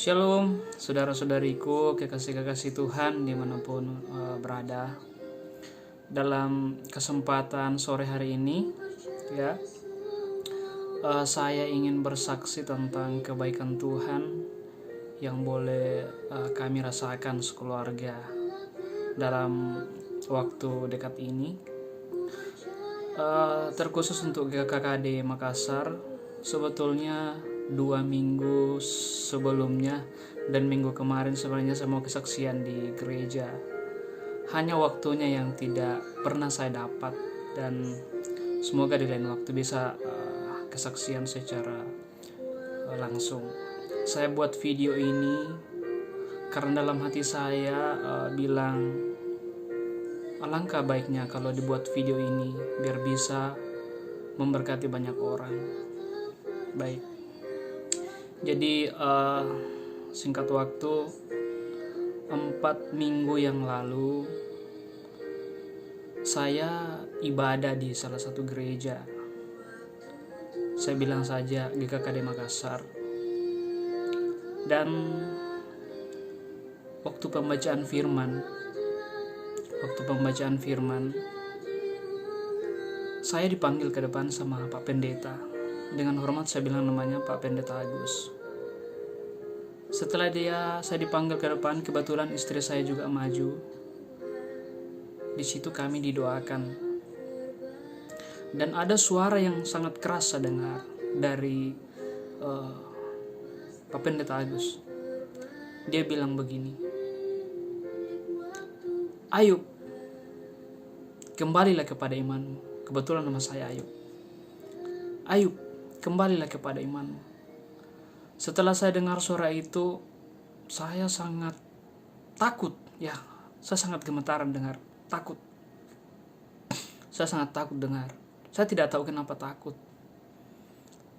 Shalom, saudara-saudariku, kekasih-kekasih Tuhan dimanapun berada. Dalam kesempatan sore hari ini, ya, saya ingin bersaksi tentang kebaikan Tuhan yang boleh kami rasakan sekeluarga dalam waktu dekat ini. Terkhusus untuk GKKD Makassar, sebetulnya 2 minggu sebelumnya dan minggu kemarin sebenarnya saya mau kesaksian di gereja. Hanya waktunya yang tidak pernah saya dapat, dan semoga di lain waktu bisa kesaksian secara langsung. Saya buat video ini karena dalam hati saya bilang alangkah baiknya kalau dibuat video ini biar bisa memberkati banyak orang. Baik. Jadi singkat waktu, 4 minggu yang lalu saya ibadah di salah satu gereja. Saya bilang saja GKKD Makassar. Dan waktu pembacaan firman, saya dipanggil ke depan sama Pak Pendeta. Dengan hormat saya bilang namanya Pak Pendeta Agus. Setelah saya dipanggil ke depan, kebetulan istri saya juga maju. Di situ kami didoakan. Dan ada suara yang sangat keras saya dengar dari Pak Pendeta Agus. Dia bilang begini, "Ayub, kembalilah kepada imanmu." Kebetulan nama saya Ayub. "Ayub, kembalilah kepada imanmu." Setelah saya dengar suara itu, saya sangat takut. Ya, saya sangat gemetaran dengar, takut. Saya sangat takut dengar. Saya tidak tahu kenapa takut.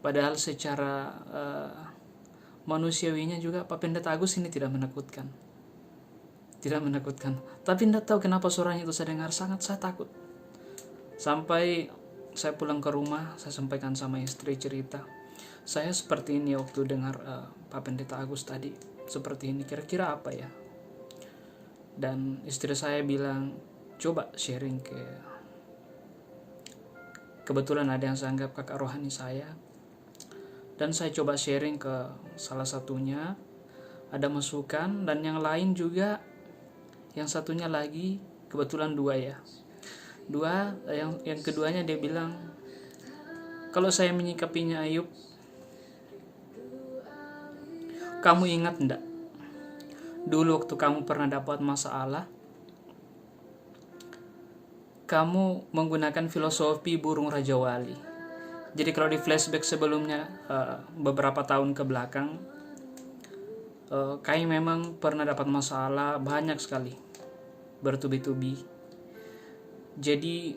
Padahal secara manusiawinya juga Pak Pendeta Agus ini tidak menakutkan. Tapi tidak tahu kenapa suaranya itu saya dengar, saya takut. Sampai saya pulang ke rumah, saya sampaikan sama istri cerita. Saya seperti ini waktu dengar Pak Pendeta Agus tadi. Seperti ini, kira-kira apa ya? Dan istri saya bilang, coba sharing kebetulan ada yang saya anggap kakak rohani saya. Dan saya coba sharing ke salah satunya. Ada masukan, dan yang lain juga. Yang satunya lagi, kebetulan 2 ya. Yang keduanya dia bilang, kalau saya menyikapinya Ayub, kamu ingat enggak? Dulu waktu kamu pernah dapat masalah, kamu menggunakan filosofi burung Raja Wali. Jadi kalau di flashback sebelumnya, beberapa tahun ke belakang, kami memang pernah dapat masalah banyak sekali, bertubi-tubi. Jadi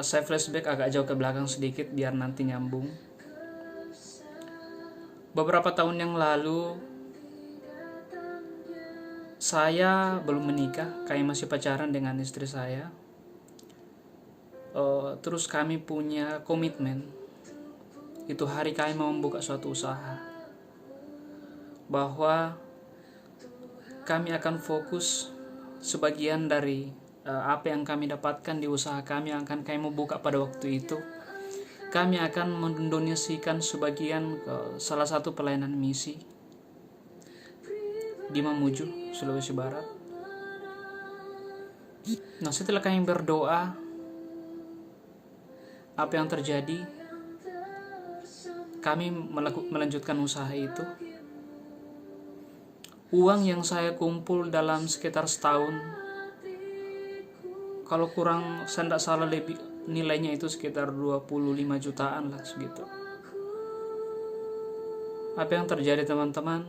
saya flashback agak jauh ke belakang sedikit biar nanti nyambung. Beberapa tahun yang lalu, saya belum menikah, kami masih pacaran dengan istri saya. Terus kami punya komitmen, itu hari kami mau membuka suatu usaha, bahwa kami akan fokus sebagian dari apa yang kami dapatkan di usaha kami yang akan kami buka pada waktu itu, kami akan mendonasikan sebagian ke salah satu pelayanan misi di Mamuju, Sulawesi Barat. Nah, setelah kami berdoa, apa yang terjadi? Kami melanjutkan usaha itu. Uang yang saya kumpul dalam sekitar setahun, kalau kurang saya tidak salah lebih, nilainya itu sekitar 25 jutaan lah segitu. Apa yang terjadi teman-teman?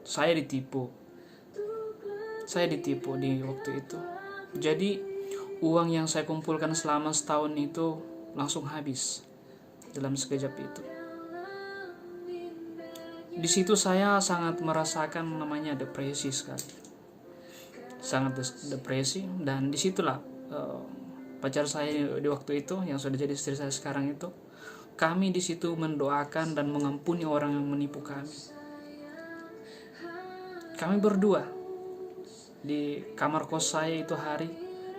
Saya ditipu di waktu itu. Jadi uang yang saya kumpulkan selama setahun itu langsung habis dalam sekejap itu. Di situ saya sangat merasakan namanya depresi sekali. Sangat depresi, dan disitulah pacar saya di waktu itu yang sudah jadi istri saya sekarang itu, kami di situ mendoakan dan mengampuni orang yang menipu kami. kami berdua di kamar kos saya itu hari,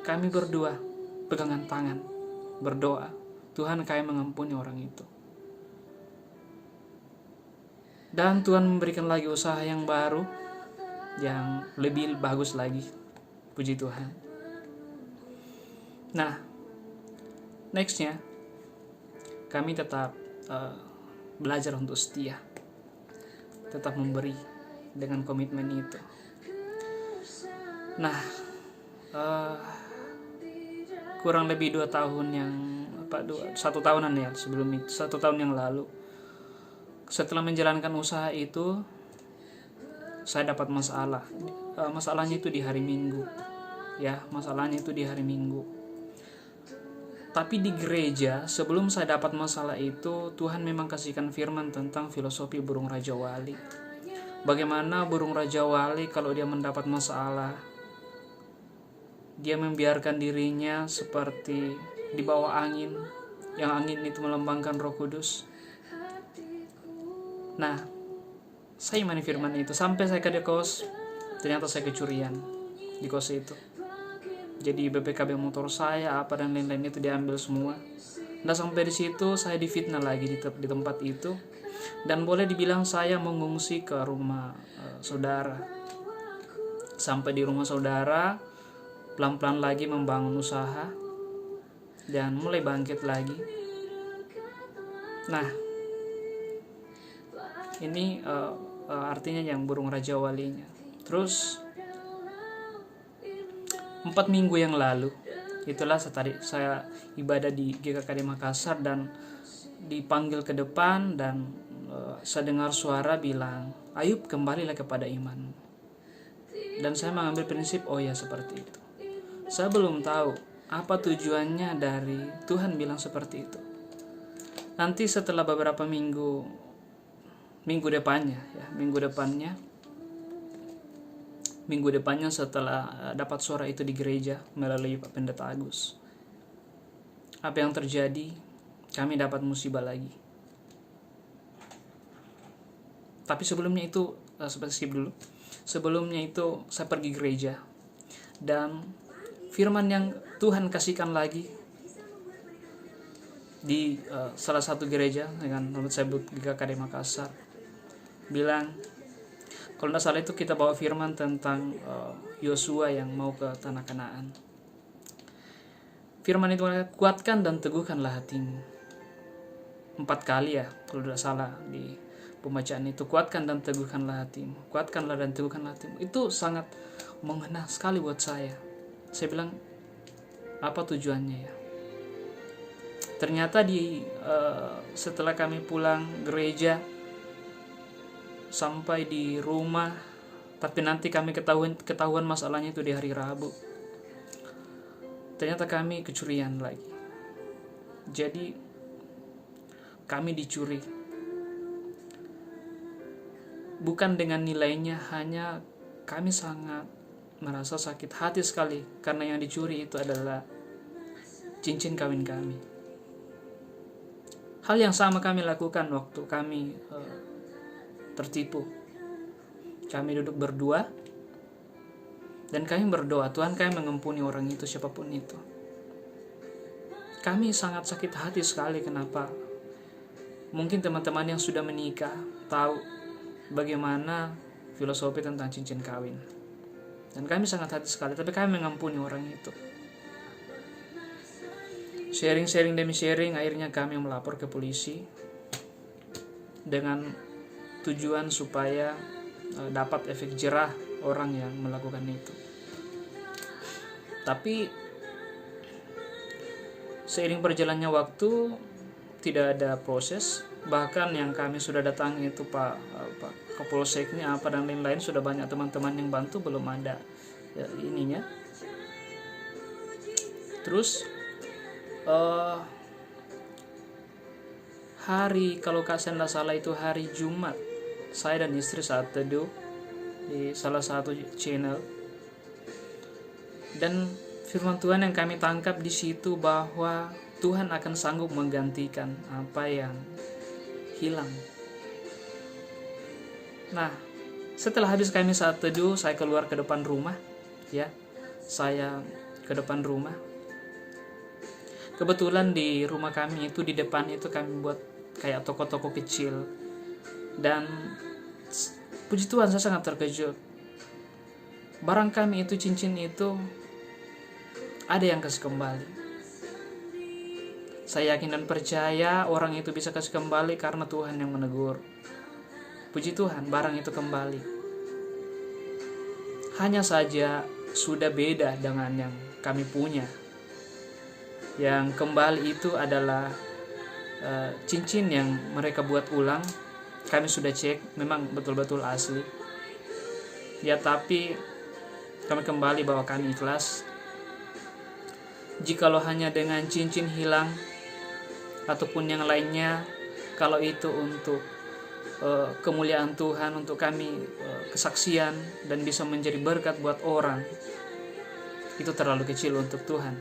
kami berdua pegangan tangan, berdoa, Tuhan kami mengampuni orang itu. Dan Tuhan memberikan lagi usaha yang baru, yang lebih bagus lagi, puji Tuhan. Nah, nextnya kami tetap belajar untuk setia, tetap memberi dengan komitmen itu. Nah, kurang lebih 2 tahun yang 1 tahunan ya sebelum itu, 1 tahun yang lalu, setelah menjalankan usaha itu, saya dapat masalah. Masalahnya itu di hari Minggu, ya, masalahnya itu di hari Minggu. Tapi di gereja, sebelum saya dapat masalah itu, Tuhan memang kasihkan firman tentang filosofi burung Raja Wali. Bagaimana burung Raja Wali kalau dia mendapat masalah, dia membiarkan dirinya seperti di bawah angin, yang angin itu melambangkan Roh Kudus. Nah, saya imani firman itu. Sampai saya ke kos, ternyata saya kecurian di kos itu. Jadi BPKB motor saya, apa dan lain-lain itu diambil semua. Dan sampai di situ saya difitnah lagi di tempat itu. Dan boleh dibilang saya mengungsi ke rumah saudara. Sampai di rumah saudara, pelan-pelan lagi membangun usaha dan mulai bangkit lagi. Nah, ini artinya yang burung Raja Walinya. Terus 4 minggu yang lalu, itulah saya ibadah di GKKD Makassar dan dipanggil ke depan, dan saya dengar suara bilang, Ayub, kembalilah kepada iman. Dan saya mengambil prinsip, oh ya, seperti itu. Saya belum tahu apa tujuannya dari Tuhan bilang seperti itu. Nanti setelah beberapa minggu depannya setelah dapat suara itu di gereja melalui Pak Pendeta Agus, apa yang terjadi? Kami dapat musibah lagi. Tapi sebelumnya itu, skip dulu. Sebelumnya itu saya pergi gereja, dan firman yang Tuhan kasihkan lagi di salah satu gereja dengan nama saya GKKD Makassar, bilang, kalau tidak salah itu kita bawa firman tentang Yosua yang mau ke tanah Kanaan. Firman itu, kuatkan dan teguhkanlah hatimu. 4 kali ya kalau tidak salah di pembacaan itu, kuatkan dan teguhkanlah hatimu, kuatkanlah dan teguhkanlah hatimu. Itu sangat mengena sekali buat saya. Saya bilang, apa tujuannya ya? Ternyata setelah kami pulang gereja sampai di rumah, tapi nanti kami ketahuan masalahnya itu di hari Rabu. Ternyata kami kecurian lagi. Jadi kami dicuri. Bukan dengan nilainya, hanya kami sangat merasa sakit hati sekali karena yang dicuri itu adalah cincin kawin kami. Hal yang sama kami lakukan waktu kami tertipu. Kami duduk berdua dan kami berdoa, Tuhan kami mengampuni orang itu, siapapun itu. Kami sangat sakit hati sekali. Kenapa? Mungkin teman-teman yang sudah menikah tahu bagaimana filosofi tentang cincin kawin. Dan kami sangat hati sekali, tapi kami mengampuni orang itu. Sharing demi sharing, akhirnya kami melapor ke polisi dengan tujuan supaya dapat efek jerah orang yang melakukan itu. Tapi seiring berjalannya waktu tidak ada proses. Bahkan yang kami sudah datangi itu Pak Kapolseknya apa dan lain-lain, sudah banyak teman-teman yang bantu, belum ada ininya. Terus kalau saya tidak salah itu hari Jumat, saya dan istri saat teduh di salah satu channel, dan firman Tuhan yang kami tangkap di situ bahwa Tuhan akan sanggup menggantikan apa yang hilang. Nah, Setelah habis kami saat teduh, saya keluar ke depan rumah, ya. Saya ke depan rumah. Kebetulan di rumah kami itu, di depan itu kami buat kayak toko-toko kecil. Dan puji Tuhan, saya sangat terkejut. Barang kami itu, cincin itu, ada yang kasih kembali. Saya yakin dan percaya orang itu bisa kasih kembali karena Tuhan yang menegur. Puji Tuhan, barang itu kembali. Hanya saja sudah beda dengan yang kami punya. Yang kembali itu adalah cincin yang mereka buat ulang. Kami sudah cek, memang betul-betul asli. Ya, tapi kami kembali bahwa kami ikhlas. Jikalau hanya dengan cincin hilang ataupun yang lainnya, kalau itu untuk kemuliaan Tuhan, untuk kami kesaksian dan bisa menjadi berkat buat orang, itu terlalu kecil untuk Tuhan,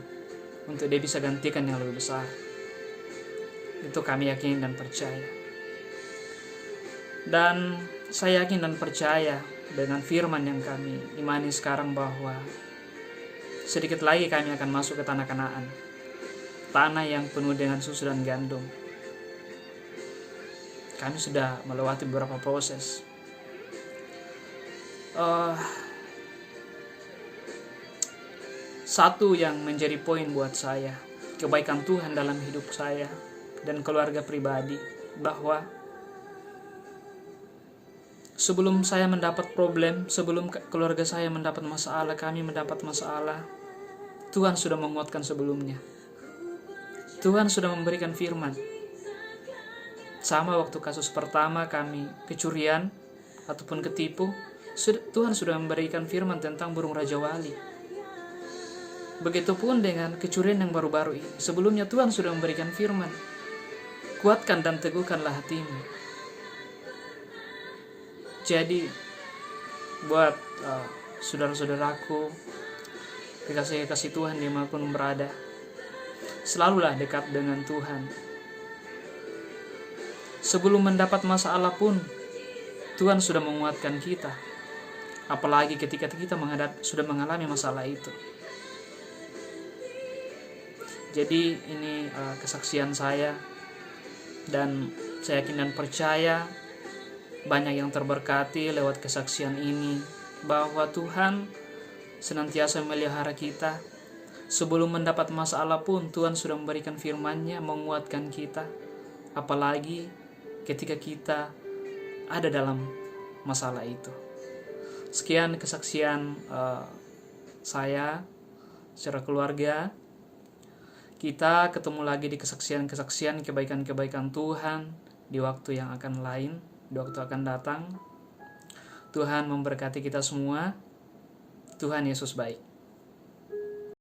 untuk Dia bisa gantikan yang lebih besar. Itu kami yakin dan percaya. Dan saya yakin dan percaya dengan firman yang kami imani sekarang, bahwa sedikit lagi kami akan masuk ke tanah Kanaan, tanah yang penuh dengan susu dan gandum. Kami sudah melewati beberapa proses. Satu yang menjadi poin buat saya, kebaikan Tuhan dalam hidup saya dan keluarga pribadi, bahwa sebelum saya mendapat problem, sebelum keluarga saya mendapat masalah, kami mendapat masalah, Tuhan sudah menguatkan sebelumnya. Tuhan sudah memberikan firman. Sama waktu kasus pertama kami kecurian ataupun ketipu, Tuhan sudah memberikan firman tentang burung Raja Wali. Begitupun dengan kecurian yang baru-baru ini. Sebelumnya Tuhan sudah memberikan firman, kuatkan dan teguhkanlah hatimu. Jadi buat saudara-saudaraku, kekasih-kekasih Tuhan dimanapun berada, selalulah dekat dengan Tuhan. Sebelum mendapat masalah pun, Tuhan sudah menguatkan kita. Apalagi ketika kita sudah mengalami masalah itu. Jadi ini kesaksian saya, dan saya yakin dan percaya banyak yang terberkati lewat kesaksian ini, bahwa Tuhan senantiasa memelihara kita. Sebelum mendapat masalah pun Tuhan sudah memberikan firman-Nya menguatkan kita, apalagi ketika kita ada dalam masalah itu. Sekian kesaksian saya secara keluarga. Kita ketemu lagi di kesaksian-kesaksian kebaikan-kebaikan Tuhan di waktu yang akan lain, di waktu akan datang. Tuhan memberkati kita semua. Tuhan Yesus baik.